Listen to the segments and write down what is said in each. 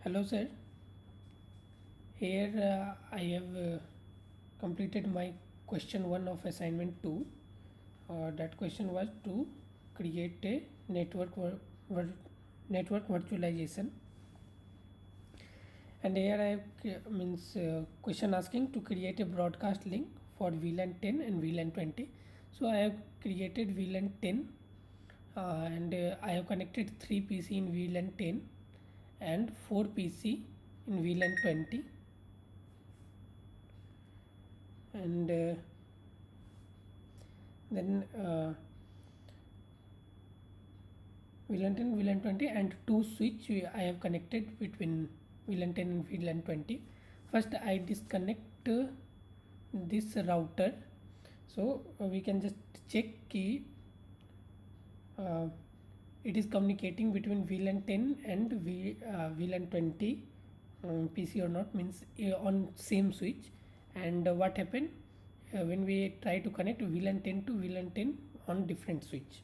Hello sir, here I have completed my question 1 of assignment 2. That question was to create a network virtualization, and here I have question asking to create a broadcast link for VLAN 10 and VLAN 20. So I have created VLAN 10 and I have connected 3 PC in VLAN 10 and 4 PC in VLAN 20, and then VLAN 10, VLAN 20 and 2 switch I have connected between VLAN 10 and VLAN 20. First I disconnect this router, so we can just check key it is communicating between VLAN 10 and VLAN 20 PC or not, means on same switch. And what happened when we try to connect VLAN 10 to VLAN 10 on different switch.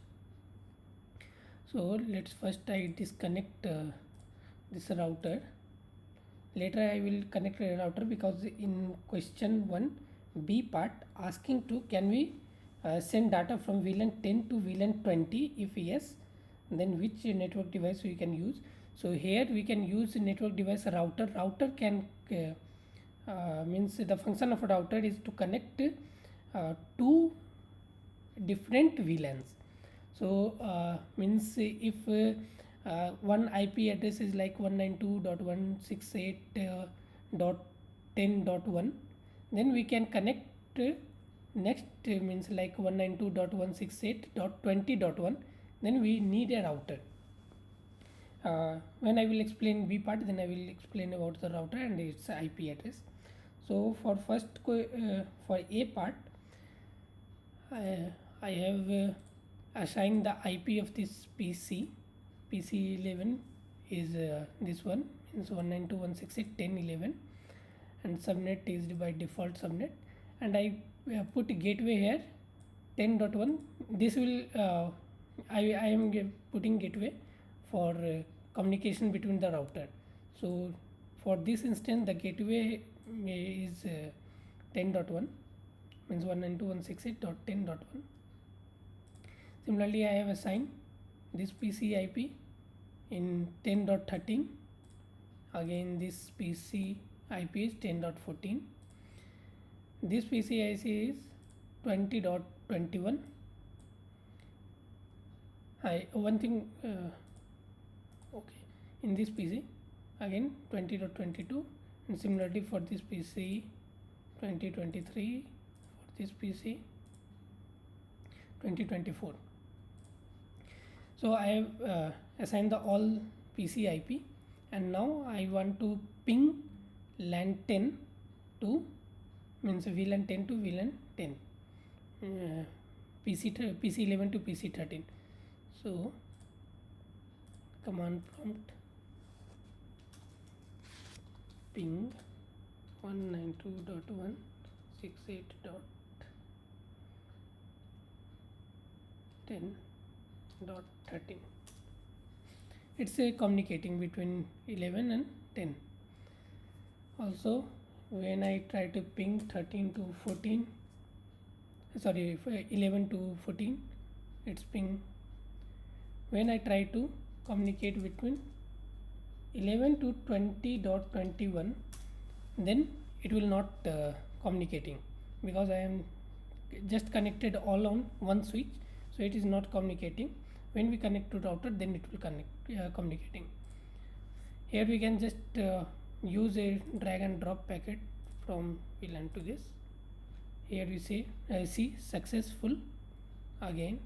So let's first I disconnect this router. Later I will connect a router, because in question 1 B part asking to can we send data from VLAN 10 to VLAN 20, if yes then which network device we can use. So here we can use network device router can means the function of a router is to connect two different VLANs. So means if one IP address is like 192.168.10.1, then we can connect next means like 192.168.20.1, then we need a router. When I will explain B part, then I will explain about the router and its IP address. So for for A part, I have assigned the IP of this PC11 is this one, means 192.168.10.11, and subnet is by default subnet, and I put gateway here 10.1. This will I am putting gateway for communication between the router. So for this instance the gateway is 10.1, means 192.168.10.1. Similarly I have assigned this PC IP in 10.13. again this PC IP is 10.14. this PC IC is 20.21. One thing okay, in this PC again 20.22, and similarly for this PC 2023, for this PC 2024. So I have assigned the all PC IP, and now I want to ping LAN 10 to, means VLAN 10 to VLAN 10, PC11 to PC13. So command prompt ping 192.168.10.13. it's a communicating between 11 and 10. Also when I try to ping 13 to 14, sorry, 11 to 14, it's ping. When I try to communicate between 11 to 20.21, then it will not communicating, because I am just connected all on one switch, so it is not communicating. When we connect to router, then it will connect communicating. Here we can just use a drag and drop packet from VLAN to this. Here we say see successful, again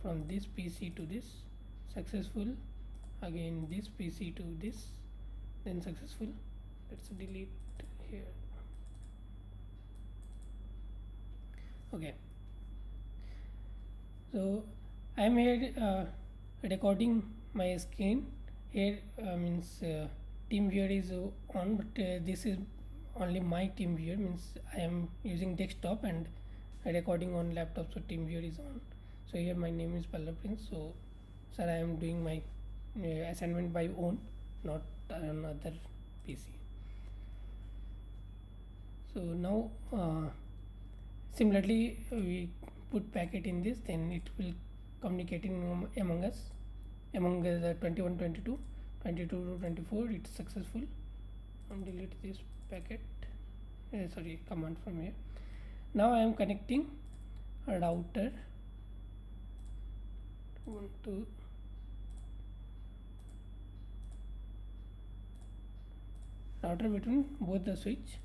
from this PC to this, successful, again this PC to this, then successful. Let's delete here. Okay, so I am here recording my screen. Here means team viewer is on, but this is only my team viewer, means I am using desktop and recording on laptop, so team viewer is on. So here my name is Pallav Prince. So sir, I am doing my assignment by own, not another PC. So now similarly we put packet in this, then it will communicating among us, among the 21, 22, 22 to 24. It's successful. And delete this packet, sorry, command from here. Now I am connecting a router to router between both the switch.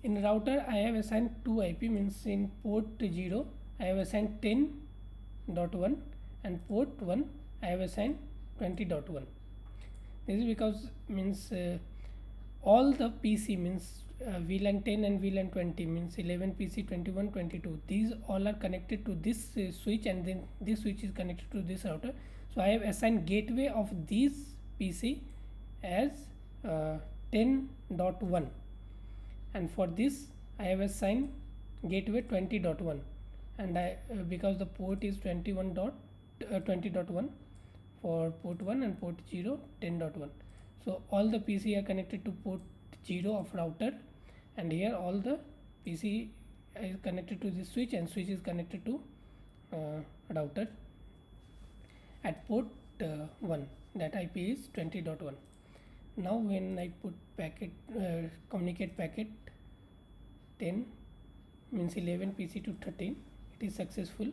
In router I have assigned 2 IP, means in port 0 I have assigned 10.1 and port 1 I have assigned 20.1. This is because means all the PC means VLAN 10 and VLAN 20 means 11 PC, 21, 22. These all are connected to this switch, and then this switch is connected to this router. So I have assigned gateway of these PC as 10.1, and for this I have assigned gateway 20.1, and I because the port is 20.1 for port 1 and port 0 10.1. So all the PC are connected to port 0 of router, and here all the PC is connected to this switch, and switch is connected to router at port 1. That IP is 20.1. Now when I put packet communicate packet 10 means 11 PC to 13, it is successful.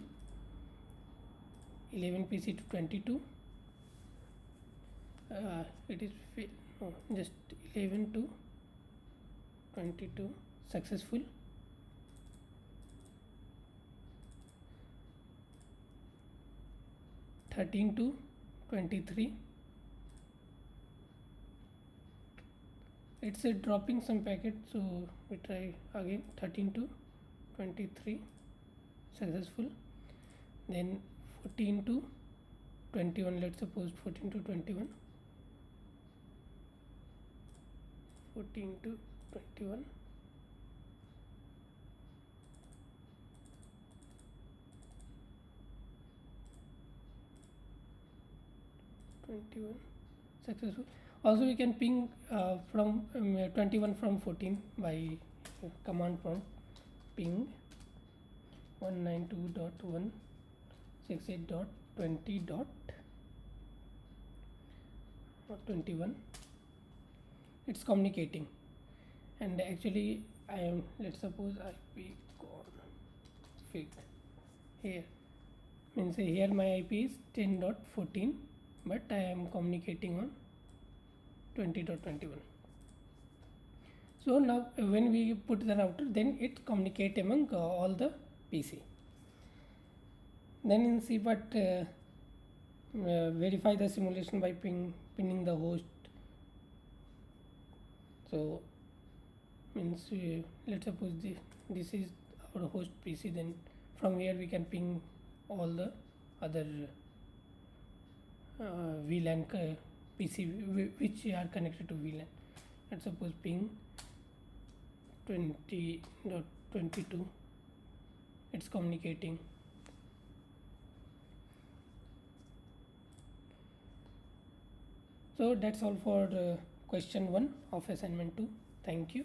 11 PC to 22, it is no, just 11 to 22 successful. 13 to 23, it's dropping some packet, so we try again. 13 to 23 successful. Then 14 to 21, let's suppose 14 to 21, 14 to 21, 21 successful. Also we can ping from 21 from 14 by command prompt ping 192.168.20.21. It's communicating, and actually I am, let's suppose IP config here, means here my IP is 10.14, but I am communicating on 20.21. So now when we put the router, then it communicate among all the PC. Then in CPAT verify the simulation by pinning the host. So means let's suppose this is our host PC, then from here we can ping all the other VLAN PC which are connected to VLAN. Let's suppose ping 20.22, it's communicating. So that's all for question 1 of assignment 2. Thank you.